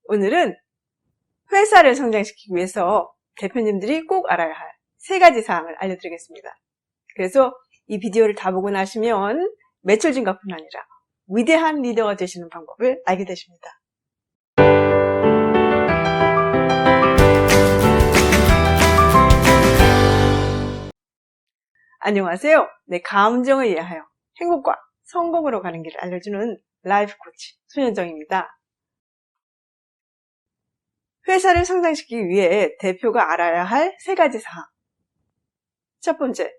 오늘은 회사를 성장시키기 위해서 대표님들이 꼭 알아야 할 3가지 사항을 알려드리겠습니다. 그래서 이 비디오를 다 보고 나시면 매출 증가뿐 아니라 위대한 리더가 되시는 방법을 알게 되십니다. 안녕하세요. 내 감정을 이해하여 행복과 성공으로 가는 길을 알려주는 라이프 코치 손현정입니다. 회사를 성장시키기 위해 대표가 알아야 할 3가지 사항. 첫 번째,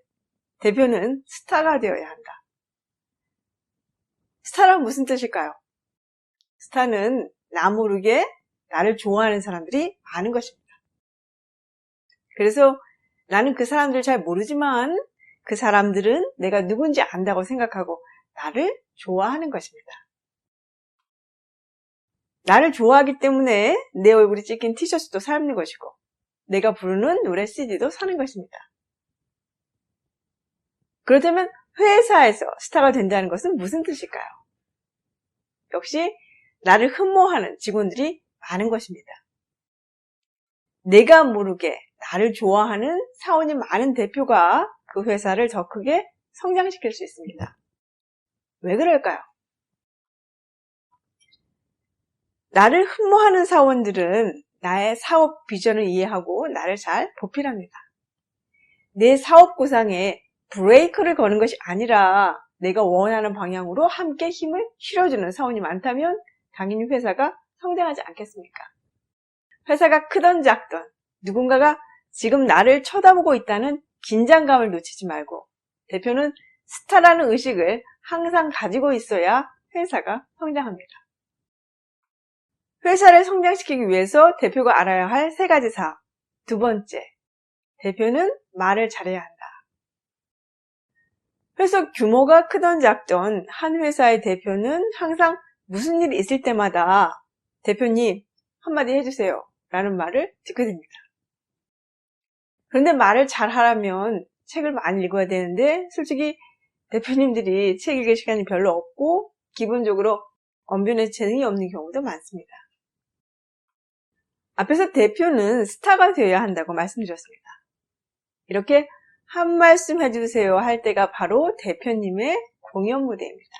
대표는 스타가 되어야 한다. 스타란 무슨 뜻일까요? 스타는 나 모르게 나를 좋아하는 사람들이 많은 것입니다. 그래서 나는 그 사람들을 잘 모르지만 그 사람들은 내가 누군지 안다고 생각하고 나를 좋아하는 것입니다. 나를 좋아하기 때문에 내 얼굴이 찍힌 티셔츠도 사는 것이고 내가 부르는 노래 CD도 사는 것입니다. 그렇다면 회사에서 스타가 된다는 것은 무슨 뜻일까요? 역시 나를 흠모하는 직원들이 많은 것입니다. 내가 모르게 나를 좋아하는 사원이 많은 대표가 그 회사를 더 크게 성장시킬 수 있습니다. 왜 그럴까요? 나를 흠모하는 사원들은 나의 사업 비전을 이해하고 나를 잘 보필합니다. 내 사업 구상에 브레이크를 거는 것이 아니라 내가 원하는 방향으로 함께 힘을 실어주는 사원이 많다면 당연히 회사가 성장하지 않겠습니까? 회사가 크던 작던 누군가가 지금 나를 쳐다보고 있다는 긴장감을 놓치지 말고 대표는 스타라는 의식을 항상 가지고 있어야 회사가 성장합니다. 회사를 성장시키기 위해서 대표가 알아야 할 3가지 사항. 두 번째, 대표는 말을 잘해야 한다. 회사 규모가 크던 작던 한 회사의 대표는 항상 무슨 일이 있을 때마다 대표님 한마디 해주세요 라는 말을 듣게 됩니다. 그런데 말을 잘 하려면 책을 많이 읽어야 되는데 솔직히 대표님들이 책 읽을 시간이 별로 없고 기본적으로 언변에 재능이 없는 경우도 많습니다. 앞에서 대표는 스타가 되어야 한다고 말씀드렸습니다. 이렇게 한 말씀 해주세요 할 때가 바로 대표님의 공연 무대입니다.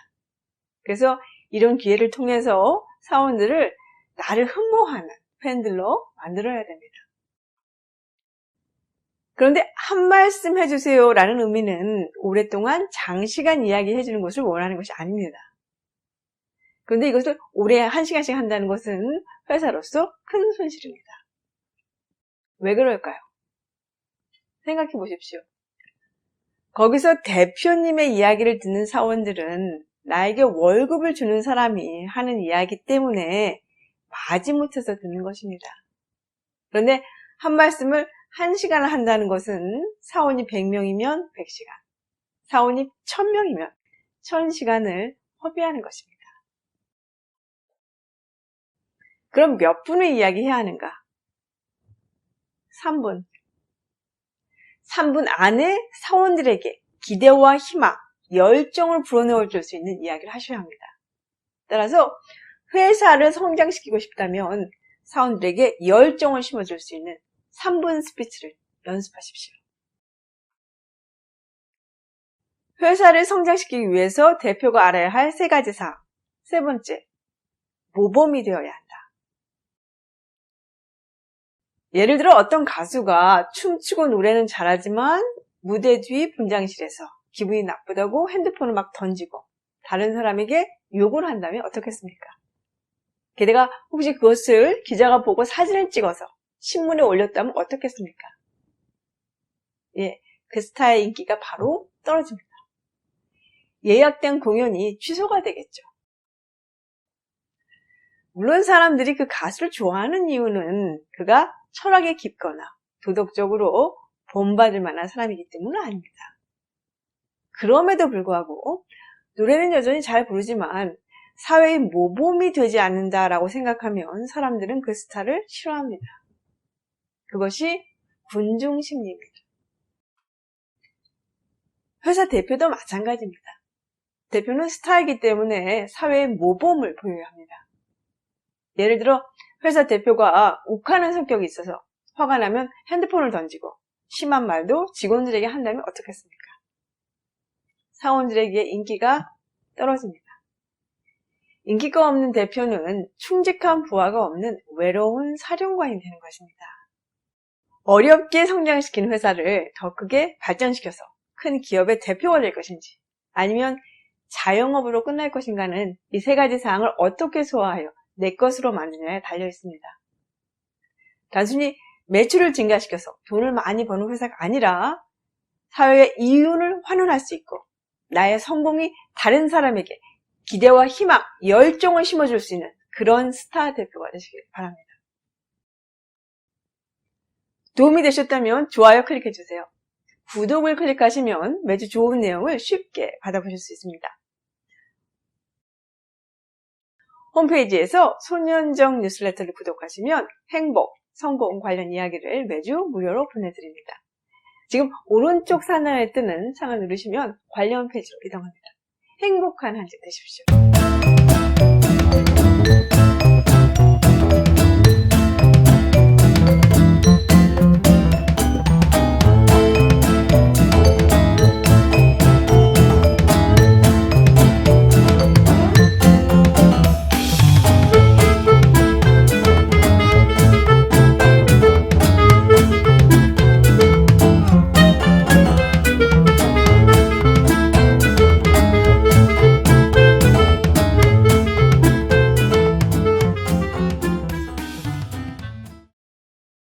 그래서 이런 기회를 통해서 사원들을 나를 흠모하는 팬들로 만들어야 됩니다. 그런데 한 말씀 해주세요 라는 의미는 오랫동안 장시간 이야기해 주는 것을 원하는 것이 아닙니다. 그런데 이것을 오래 1시간씩 한다는 것은 회사로서 큰 손실입니다. 왜 그럴까요? 생각해 보십시오. 거기서 대표님의 이야기를 듣는 사원들은 나에게 월급을 주는 사람이 하는 이야기 때문에 마지못해서 듣는 것입니다. 그런데 한 말씀을 1시간을 한다는 것은 사원이 100명이면 100시간, 사원이 1000명이면 1000시간을 허비하는 것입니다. 그럼 몇 분을 이야기해야 하는가? 3분. 3분 안에 사원들에게 기대와 희망, 열정을 불어넣어 줄 수 있는 이야기를 하셔야 합니다. 따라서 회사를 성장시키고 싶다면 사원들에게 열정을 심어줄 수 있는 3분 스피치를 연습하십시오. 회사를 성장시키기 위해서 대표가 알아야 할 3가지 사항. 3번째, 모범이 되어야 한다. 예를 들어 어떤 가수가 춤추고 노래는 잘하지만 무대 뒤 분장실에서 기분이 나쁘다고 핸드폰을 막 던지고 다른 사람에게 욕을 한다면 어떻겠습니까? 게다가 혹시 그것을 기자가 보고 사진을 찍어서 신문에 올렸다면 어떻겠습니까? 예, 그 스타의 인기가 바로 떨어집니다. 예약된 공연이 취소가 되겠죠. 물론 사람들이 그 가수를 좋아하는 이유는 그가 철학이 깊거나 도덕적으로 본받을 만한 사람이기 때문은 아닙니다. 그럼에도 불구하고 노래는 여전히 잘 부르지만 사회의 모범이 되지 않는다라고 생각하면 사람들은 그 스타를 싫어합니다. 그것이 군중심리입니다. 회사 대표도 마찬가지입니다. 대표는 스타이기 때문에 사회의 모범을 보여야 합니다. 예를 들어 회사 대표가 욱하는 성격이 있어서 화가 나면 핸드폰을 던지고 심한 말도 직원들에게 한다면 어떻겠습니까? 사원들에게 인기가 떨어집니다. 인기가 없는 대표는 충직한 부하가 없는 외로운 사령관이 되는 것입니다. 어렵게 성장시킨 회사를 더 크게 발전시켜서 큰 기업의 대표가 될 것인지 아니면 자영업으로 끝날 것인가는 이 세 가지 사항을 어떻게 소화하여 내 것으로 만드냐에 달려 있습니다. 단순히 매출을 증가시켜서 돈을 많이 버는 회사가 아니라 사회의 이윤을 환원할 수 있고 나의 성공이 다른 사람에게 기대와 희망, 열정을 심어줄 수 있는 그런 스타 대표가 되시길 바랍니다. 도움이 되셨다면 좋아요 클릭해주세요. 구독을 클릭하시면 매주 좋은 내용을 쉽게 받아보실 수 있습니다. 홈페이지에서 손현정 뉴스레터를 구독하시면 행복, 성공 관련 이야기를 매주 무료로 보내드립니다. 지금 오른쪽 상단에 뜨는 창을 누르시면 관련 페이지로 이동합니다. 행복한 한 주 되십시오.